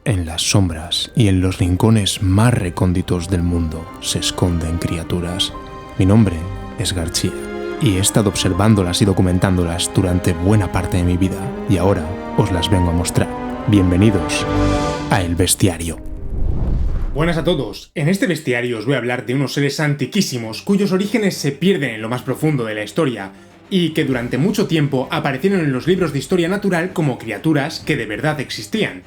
En las sombras y en los rincones más recónditos del mundo se esconden criaturas. Mi nombre es García y he estado observándolas y documentándolas durante buena parte de mi vida y ahora os las vengo a mostrar. Bienvenidos a El Bestiario. Buenas a todos. En este bestiario os voy a hablar de unos seres antiquísimos cuyos orígenes se pierden en lo más profundo de la historia y que durante mucho tiempo aparecieron en los libros de historia natural como criaturas que de verdad existían.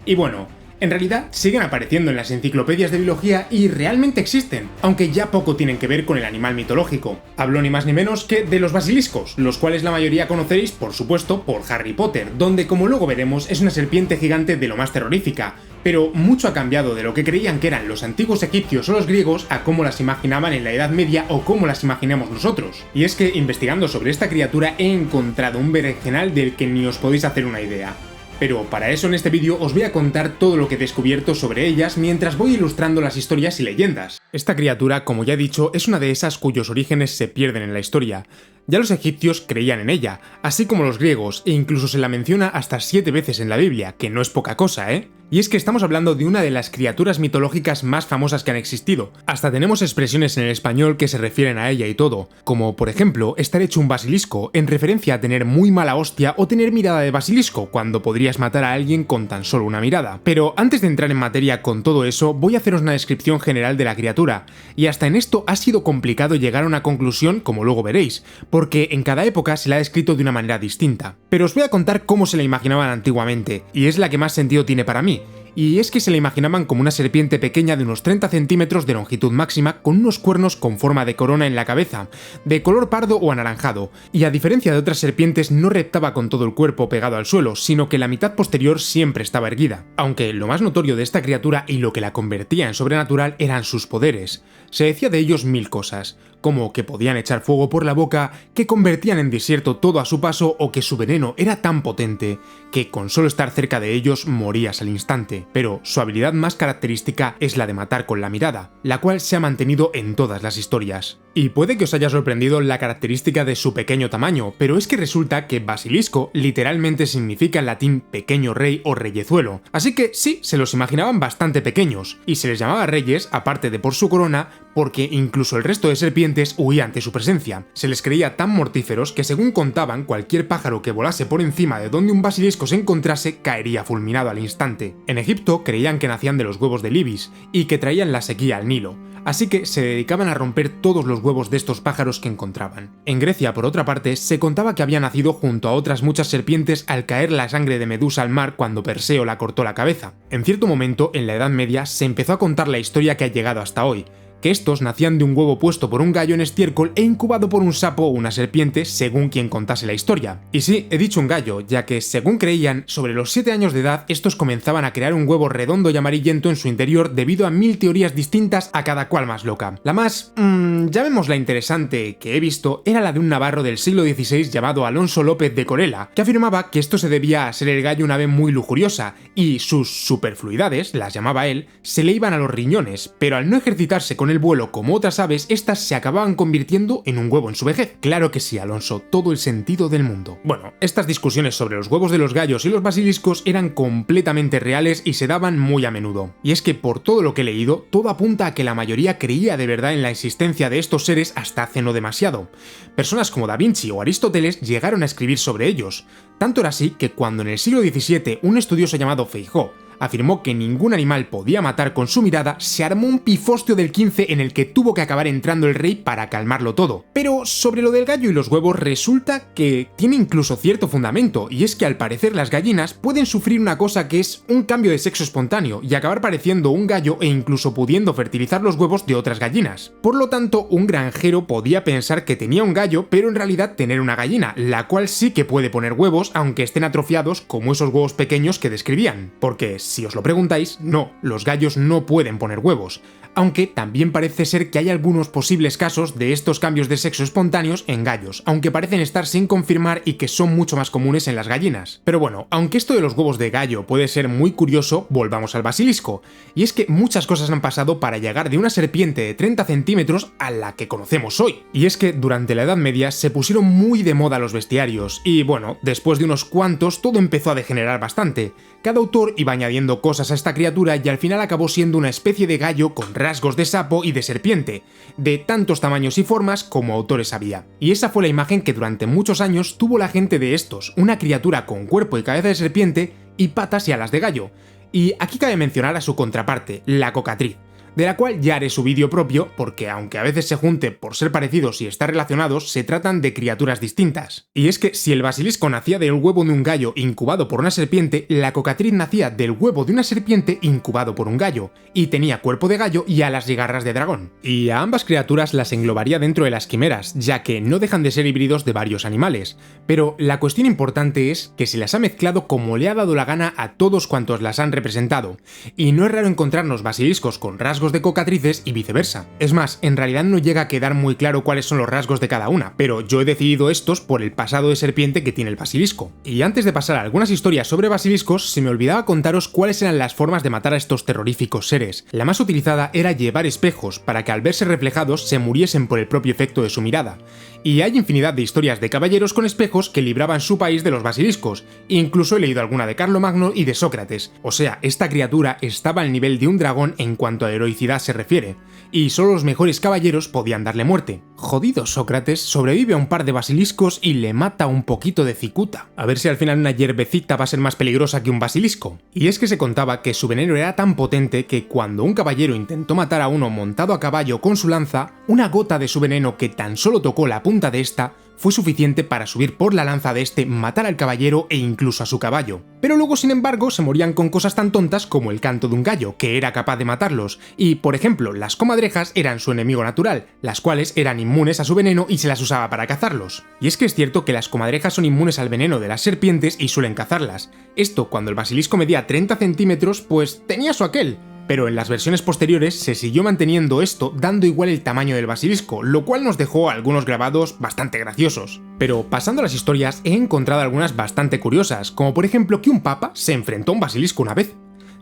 Y bueno, en realidad siguen apareciendo en las enciclopedias de biología y realmente existen, aunque ya poco tienen que ver con el animal mitológico. Hablo ni más ni menos que de los basiliscos, los cuales la mayoría conoceréis, por supuesto, por Harry Potter, donde, como luego veremos, es una serpiente gigante de lo más terrorífica, pero mucho ha cambiado de lo que creían que eran los antiguos egipcios o los griegos a cómo las imaginaban en la Edad Media o cómo las imaginamos nosotros. Y es que, investigando sobre esta criatura, he encontrado un berenjenal del que ni os podéis hacer una idea. Pero para eso en este vídeo os voy a contar todo lo que he descubierto sobre ellas mientras voy ilustrando las historias y leyendas. Esta criatura, como ya he dicho, es una de esas cuyos orígenes se pierden en la historia. Ya los egipcios creían en ella, así como los griegos, e incluso se la menciona hasta 7 veces en la Biblia, que no es poca cosa, ¿eh? Y es que estamos hablando de una de las criaturas mitológicas más famosas que han existido. Hasta tenemos expresiones en el español que se refieren a ella y todo, como por ejemplo, estar hecho un basilisco, en referencia a tener muy mala hostia o tener mirada de basilisco, cuando podrías matar a alguien con tan solo una mirada. Pero antes de entrar en materia con todo eso, voy a haceros una descripción general de la criatura, y hasta en esto ha sido complicado llegar a una conclusión, como luego veréis, porque en cada época se la ha descrito de una manera distinta. Pero os voy a contar cómo se la imaginaban antiguamente, y es la que más sentido tiene para mí. Y es que se la imaginaban como una serpiente pequeña de unos 30 centímetros de longitud máxima con unos cuernos con forma de corona en la cabeza, de color pardo o anaranjado, y a diferencia de otras serpientes no reptaba con todo el cuerpo pegado al suelo, sino que la mitad posterior siempre estaba erguida. Aunque lo más notorio de esta criatura y lo que la convertía en sobrenatural eran sus poderes. Se decía de ellos 1000 cosas, como que podían echar fuego por la boca, que convertían en desierto todo a su paso o que su veneno era tan potente que con solo estar cerca de ellos morías al instante. Pero su habilidad más característica es la de matar con la mirada, la cual se ha mantenido en todas las historias. Y puede que os haya sorprendido la característica de su pequeño tamaño, pero es que resulta que basilisco literalmente significa en latín pequeño rey o reyezuelo, así que sí, se los imaginaban bastante pequeños, y se les llamaba reyes, aparte de por su corona, porque incluso el resto de serpientes huía ante su presencia. Se les creía tan mortíferos que, según contaban, cualquier pájaro que volase por encima de donde un basilisco se encontrase caería fulminado al instante. En Egipto creían que nacían de los huevos del ibis y que traían la sequía al Nilo, así que se dedicaban a romper todos los huevos de estos pájaros que encontraban. En Grecia, por otra parte, se contaba que había nacido junto a otras muchas serpientes al caer la sangre de Medusa al mar cuando Perseo la cortó la cabeza. En cierto momento, en la Edad Media, se empezó a contar la historia que ha llegado hasta hoy, que estos nacían de un huevo puesto por un gallo en estiércol e incubado por un sapo o una serpiente, según quien contase la historia. Y sí, he dicho un gallo, ya que, según creían, sobre los 7 años de edad, estos comenzaban a crear un huevo redondo y amarillento en su interior debido a 1000 teorías distintas, a cada cual más loca. La más, llamémosla interesante, que he visto, era la de un navarro del siglo XVI llamado Alonso López de Corella, que afirmaba que esto se debía a ser el gallo una ave muy lujuriosa, y sus superfluidades, las llamaba él, se le iban a los riñones, pero al no ejercitarse con el vuelo como otras aves, estas se acababan convirtiendo en un huevo en su vejez. Claro que sí, Alonso, todo el sentido del mundo. Bueno, estas discusiones sobre los huevos de los gallos y los basiliscos eran completamente reales y se daban muy a menudo. Y es que por todo lo que he leído, todo apunta a que la mayoría creía de verdad en la existencia de estos seres hasta hace no demasiado. Personas como Da Vinci o Aristóteles llegaron a escribir sobre ellos. Tanto era así que cuando en el siglo XVII un estudioso llamado Feijó afirmó que ningún animal podía matar con su mirada, se armó un pifostio del 15 en el que tuvo que acabar entrando el rey para calmarlo todo. Pero sobre lo del gallo y los huevos resulta que tiene incluso cierto fundamento, y es que al parecer las gallinas pueden sufrir una cosa que es un cambio de sexo espontáneo y acabar pareciendo un gallo e incluso pudiendo fertilizar los huevos de otras gallinas. Por lo tanto, un granjero podía pensar que tenía un gallo, pero en realidad tener una gallina, la cual sí que puede poner huevos aunque estén atrofiados como esos huevos pequeños que describían. Porque si os lo preguntáis, no, los gallos no pueden poner huevos. aunque también parece ser que hay algunos posibles casos de estos cambios de sexo espontáneos en gallos, aunque parecen estar sin confirmar y que son mucho más comunes en las gallinas. Pero bueno, aunque esto de los huevos de gallo puede ser muy curioso, volvamos al basilisco. Y es que muchas cosas han pasado para llegar de una serpiente de 30 centímetros a la que conocemos hoy. Y es que durante la Edad Media se pusieron muy de moda los bestiarios, y bueno, después de unos cuantos todo empezó a degenerar bastante. Cada autor iba añadiendo añadiendo cosas a esta criatura y al final acabó siendo una especie de gallo con rasgos de sapo y de serpiente, de tantos tamaños y formas como autores había. Y esa fue la imagen que durante muchos años tuvo la gente de estos, una criatura con cuerpo y cabeza de serpiente y patas y alas de gallo. Y aquí cabe mencionar a su contraparte, la cocatriz, de la cual ya haré su vídeo propio porque aunque a veces se junte por ser parecidos y estar relacionados, se tratan de criaturas distintas. Y es que si el basilisco nacía del huevo de un gallo incubado por una serpiente, la cocatriz nacía del huevo de una serpiente incubado por un gallo, y tenía cuerpo de gallo y alas y garras de dragón. Y a ambas criaturas las englobaría dentro de las quimeras, ya que no dejan de ser híbridos de varios animales. Pero la cuestión importante es que se las ha mezclado como le ha dado la gana a todos cuantos las han representado, y no es raro encontrarnos basiliscos con rasgos de cocatrices y viceversa. Es más, en realidad no llega a quedar muy claro cuáles son los rasgos de cada una, pero yo he decidido estos por el pasado de serpiente que tiene el basilisco. Y antes de pasar a algunas historias sobre basiliscos, se me olvidaba contaros cuáles eran las formas de matar a estos terroríficos seres. La más utilizada era llevar espejos para que al verse reflejados se muriesen por el propio efecto de su mirada. Y hay infinidad de historias de caballeros con espejos que libraban su país de los basiliscos, incluso he leído alguna de Carlomagno y de Sócrates, o sea, esta criatura estaba al nivel de un dragón en cuanto a heroicidad se refiere, y solo los mejores caballeros podían darle muerte. Jodido Sócrates sobrevive a un par de basiliscos y le mata un poquito de cicuta. A ver si al final una hierbecita va a ser más peligrosa que un basilisco. Y es que se contaba que su veneno era tan potente que cuando un caballero intentó matar a uno montado a caballo con su lanza, una gota de su veneno que tan solo tocó la punta de esta fue suficiente para subir por la lanza de este, matar al caballero e incluso a su caballo. Pero luego, sin embargo, se morían con cosas tan tontas como el canto de un gallo, que era capaz de matarlos, y, por ejemplo, las comadrejas eran su enemigo natural, las cuales eran inmunes a su veneno y se las usaba para cazarlos. Y es que es cierto que las comadrejas son inmunes al veneno de las serpientes y suelen cazarlas. Esto, cuando el basilisco medía 30 centímetros, pues tenía su aquel. Pero en las versiones posteriores se siguió manteniendo esto dando igual el tamaño del basilisco, lo cual nos dejó algunos grabados bastante graciosos. Pero pasando a las historias he encontrado algunas bastante curiosas, como por ejemplo que un papa se enfrentó a un basilisco una vez.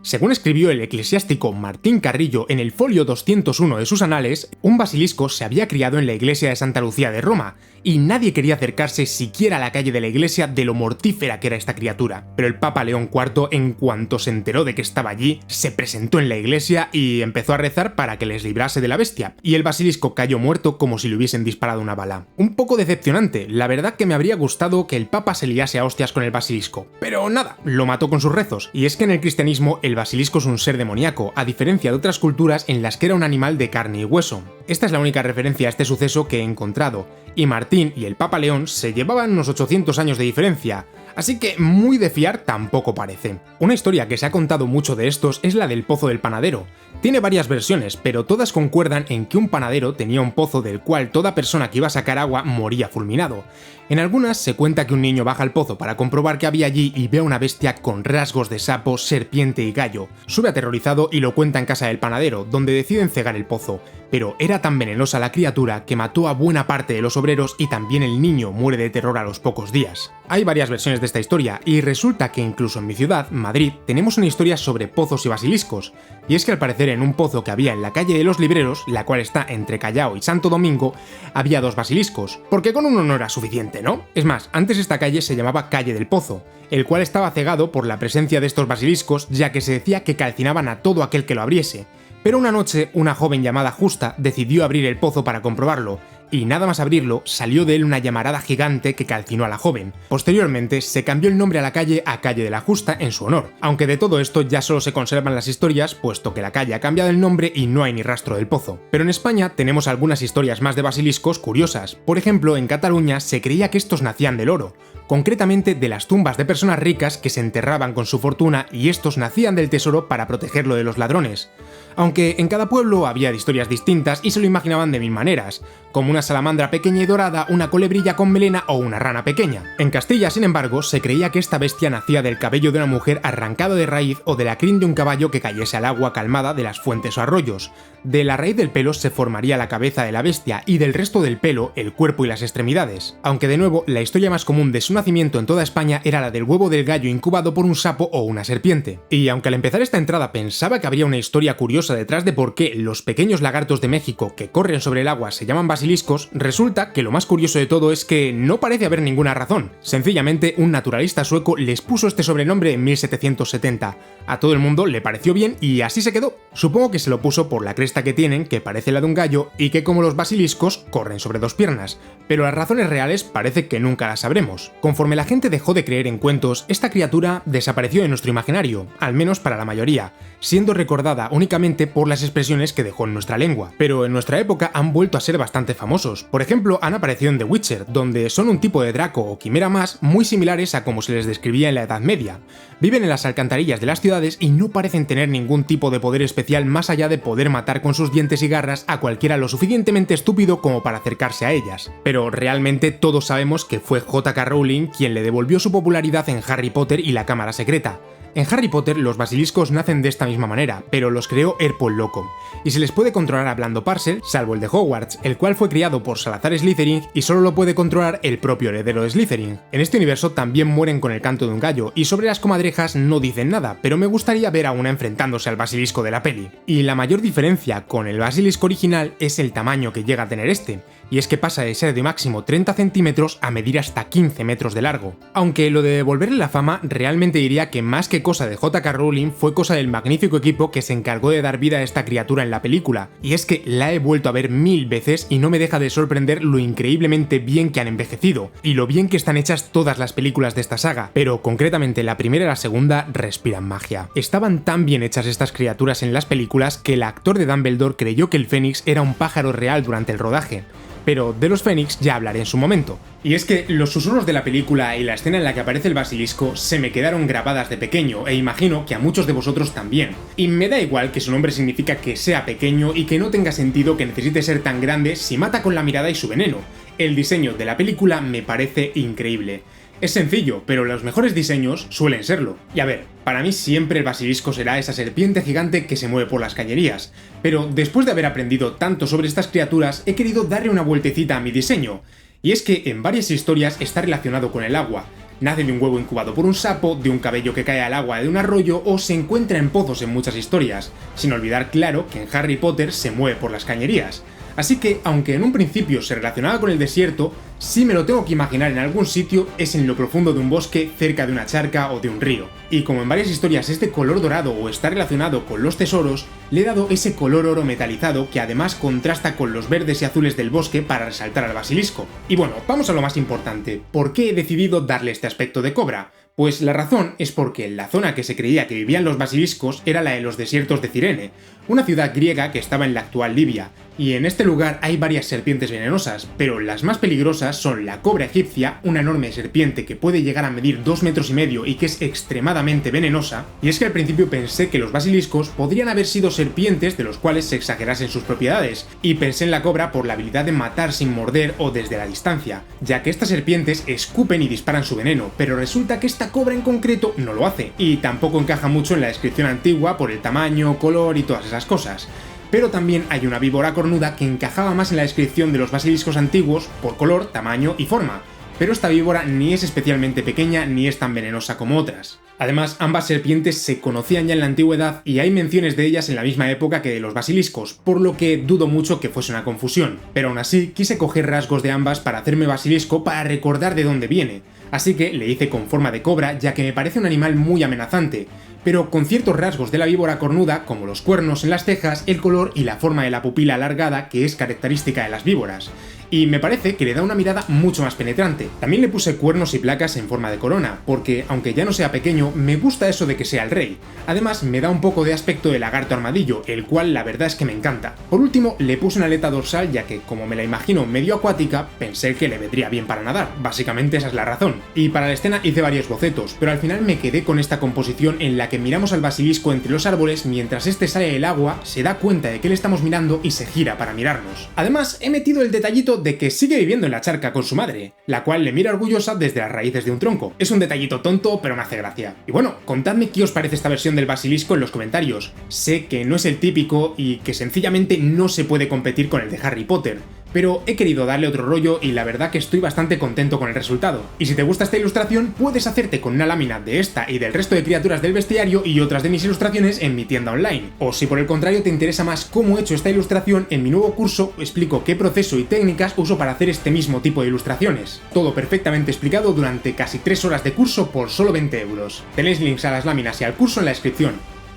Según escribió el eclesiástico Martín Carrillo en el folio 201 de sus anales, un basilisco se había criado en la iglesia de Santa Lucía de Roma, y nadie quería acercarse siquiera a la calle de la iglesia de lo mortífera que era esta criatura. Pero el Papa León IV, en cuanto se enteró de que estaba allí, se presentó en la iglesia y empezó a rezar para que les librase de la bestia, y el basilisco cayó muerto como si le hubiesen disparado una bala. Un poco decepcionante, la verdad que me habría gustado que el Papa se liase a hostias con el basilisco, pero nada, lo mató con sus rezos. Y es que en el cristianismo el basilisco es un ser demoníaco, a diferencia de otras culturas en las que era un animal de carne y hueso. Esta es la única referencia a este suceso que he encontrado, y Martín y el Papa León se llevaban unos 800 años de diferencia, así que muy de fiar tampoco parece. Una historia que se ha contado mucho de estos es la del pozo del panadero. Tiene varias versiones, pero todas concuerdan en que un panadero tenía un pozo del cual toda persona que iba a sacar agua moría fulminado. En algunas se cuenta que un niño baja al pozo para comprobar qué había allí y ve a una bestia con rasgos de sapo, serpiente y gallo. Sube aterrorizado y lo cuenta en casa del panadero, donde deciden cegar el pozo. Pero era tan venenosa la criatura que mató a buena parte de los obreros y también el niño muere de terror a los pocos días. Hay varias versiones de esta historia y resulta que incluso en mi ciudad, Madrid, tenemos una historia sobre pozos y basiliscos. Y es que al parecer en un pozo que había en la calle de los Libreros, la cual está entre Callao y Santo Domingo, había dos basiliscos, porque con uno no era suficiente, ¿no? Es más, antes esta calle se llamaba Calle del Pozo, el cual estaba cegado por la presencia de estos basiliscos, ya que se decía que calcinaban a todo aquel que lo abriese. Pero una noche, una joven llamada Justa decidió abrir el pozo para comprobarlo, y nada más abrirlo, salió de él una llamarada gigante que calcinó a la joven. Posteriormente, se cambió el nombre a la calle a Calle de la Justa en su honor, aunque de todo esto ya solo se conservan las historias, puesto que la calle ha cambiado el nombre y no hay ni rastro del pozo. Pero en España tenemos algunas historias más de basiliscos curiosas. Por ejemplo, en Cataluña se creía que estos nacían del oro, concretamente de las tumbas de personas ricas que se enterraban con su fortuna y estos nacían del tesoro para protegerlo de los ladrones. Aunque en cada pueblo había historias distintas y se lo imaginaban de mil maneras, como una salamandra pequeña y dorada, una colebrilla con melena o una rana pequeña. En Castilla, sin embargo, se creía que esta bestia nacía del cabello de una mujer arrancado de raíz o de la crin de un caballo que cayese al agua calmada de las fuentes o arroyos. De la raíz del pelo se formaría la cabeza de la bestia y del resto del pelo el cuerpo y las extremidades. Aunque de nuevo, la historia más común de su nacimiento en toda España era la del huevo del gallo incubado por un sapo o una serpiente. Y aunque al empezar esta entrada pensaba que habría una historia curiosa detrás de por qué los pequeños lagartos de México que corren sobre el agua se llaman basiliscos, basiliscos, resulta que lo más curioso de todo es que no parece haber ninguna razón. Sencillamente, un naturalista sueco les puso este sobrenombre en 1770. A todo el mundo le pareció bien y así se quedó. Supongo que se lo puso por la cresta que tienen, que parece la de un gallo, y que como los basiliscos, corren sobre dos piernas. Pero las razones reales parece que nunca las sabremos. Conforme la gente dejó de creer en cuentos, esta criatura desapareció de nuestro imaginario, al menos para la mayoría, siendo recordada únicamente por las expresiones que dejó en nuestra lengua. Pero en nuestra época han vuelto a ser bastante famosos. Por ejemplo, han aparecido en The Witcher, donde son un tipo de draco o quimera más muy similares a como se les describía en la Edad Media. Viven en las alcantarillas de las ciudades y no parecen tener ningún tipo de poder especial más allá de poder matar con sus dientes y garras a cualquiera lo suficientemente estúpido como para acercarse a ellas. Pero realmente todos sabemos que fue J.K. Rowling quien le devolvió su popularidad en Harry Potter y la Cámara Secreta. En Harry Potter los basiliscos nacen de esta misma manera, pero los creó Erpol Loco, y se les puede controlar hablando parser, salvo el de Hogwarts, el cual fue criado por Salazar Slytherin y solo lo puede controlar el propio heredero de Slytherin. En este universo también mueren con el canto de un gallo, y sobre las comadrejas no dicen nada, pero me gustaría ver a una enfrentándose al basilisco de la peli. Y la mayor diferencia con el basilisco original es el tamaño que llega a tener este, y es que pasa de ser de máximo 30 centímetros a medir hasta 15 metros de largo. Aunque lo de devolverle la fama realmente diría que más que cosa de J.K. Rowling fue cosa del magnífico equipo que se encargó de dar vida a esta criatura en la película, y es que la he vuelto a ver 1000 veces y no me deja de sorprender lo increíblemente bien que han envejecido, y lo bien que están hechas todas las películas de esta saga, pero concretamente la primera y la segunda respiran magia. Estaban tan bien hechas estas criaturas en las películas que el actor de Dumbledore creyó que el Fénix era un pájaro real durante el rodaje. Pero de los Fénix ya hablaré en su momento. Y es que los susurros de la película y la escena en la que aparece el basilisco se me quedaron grabadas de pequeño, e imagino que a muchos de vosotros también. Y me da igual que su nombre significa que sea pequeño y que no tenga sentido que necesite ser tan grande si mata con la mirada y su veneno. El diseño de la película me parece increíble. Es sencillo, pero los mejores diseños suelen serlo. Y a ver, para mí siempre el basilisco será esa serpiente gigante que se mueve por las cañerías, pero después de haber aprendido tanto sobre estas criaturas he querido darle una vueltecita a mi diseño. Y es que en varias historias está relacionado con el agua. Nace de un huevo incubado por un sapo, de un cabello que cae al agua de un arroyo o se encuentra en pozos en muchas historias, sin olvidar claro que en Harry Potter se mueve por las cañerías. Así que, aunque en un principio se relacionaba con el desierto, si me lo tengo que imaginar en algún sitio es en lo profundo de un bosque, cerca de una charca o de un río. Y como en varias historias es de color dorado o está relacionado con los tesoros, le he dado ese color oro metalizado que además contrasta con los verdes y azules del bosque para resaltar al basilisco. Y bueno, vamos a lo más importante, ¿por qué he decidido darle este aspecto de cobra? Pues la razón es porque la zona que se creía que vivían los basiliscos era la de los desiertos de Cirene, una ciudad griega que estaba en la actual Libia, y en este lugar hay varias serpientes venenosas, pero las más peligrosas son la cobra egipcia, una enorme serpiente que puede llegar a medir 2,5 metros y que es extremadamente venenosa, y es que al principio pensé que los basiliscos podrían haber sido serpientes de los cuales se exagerasen sus propiedades, y pensé en la cobra por la habilidad de matar sin morder o desde la distancia, ya que estas serpientes escupen y disparan su veneno, pero resulta que esta cobra en concreto no lo hace, y tampoco encaja mucho en la descripción antigua por el tamaño, color y todas esas cosas. Pero también hay una víbora cornuda que encajaba más en la descripción de los basiliscos antiguos por color, tamaño y forma, pero esta víbora ni es especialmente pequeña ni es tan venenosa como otras. Además, ambas serpientes se conocían ya en la antigüedad y hay menciones de ellas en la misma época que de los basiliscos, por lo que dudo mucho que fuese una confusión, pero aún así quise coger rasgos de ambas para hacerme basilisco para recordar de dónde viene, así que le hice con forma de cobra ya que me parece un animal muy amenazante, pero con ciertos rasgos de la víbora cornuda, como los cuernos en las cejas, el color y la forma de la pupila alargada que es característica de las víboras. Y me parece que le da una mirada mucho más penetrante. También le puse cuernos y placas en forma de corona, porque aunque ya no sea pequeño, me gusta eso de que sea el rey. Además, me da un poco de aspecto de lagarto armadillo, el cual la verdad es que me encanta. Por último, le puse una aleta dorsal ya que, como me la imagino medio acuática, pensé que le vendría bien para nadar. Básicamente esa es la razón. Y para la escena hice varios bocetos, pero al final me quedé con esta composición en la que miramos al basilisco entre los árboles mientras este sale del agua, se da cuenta de que le estamos mirando y se gira para mirarnos. Además, he metido el detallito de que sigue viviendo en la charca con su madre, la cual le mira orgullosa desde las raíces de un tronco. Es un detallito tonto, pero me hace gracia. Y bueno, contadme qué os parece esta versión del basilisco en los comentarios. Sé que no es el típico y que sencillamente no se puede competir con el de Harry Potter, pero he querido darle otro rollo y la verdad que estoy bastante contento con el resultado. Y si te gusta esta ilustración, puedes hacerte con una lámina de esta y del resto de criaturas del bestiario y otras de mis ilustraciones en mi tienda online. O si por el contrario te interesa más cómo he hecho esta ilustración, en mi nuevo curso explico qué proceso y técnicas uso para hacer este mismo tipo de ilustraciones. Todo perfectamente explicado durante casi 3 horas de curso por solo 20 euros. Tenéis links a las láminas y al curso en la descripción.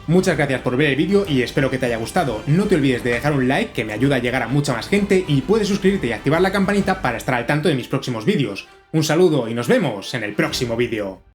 Muchas gracias por ver el vídeo y espero que te haya gustado. No te olvides de dejar un like que me ayuda a llegar a mucha más gente y puedes suscribirte y activar la campanita para estar al tanto de mis próximos vídeos. Un saludo y nos vemos en el próximo vídeo.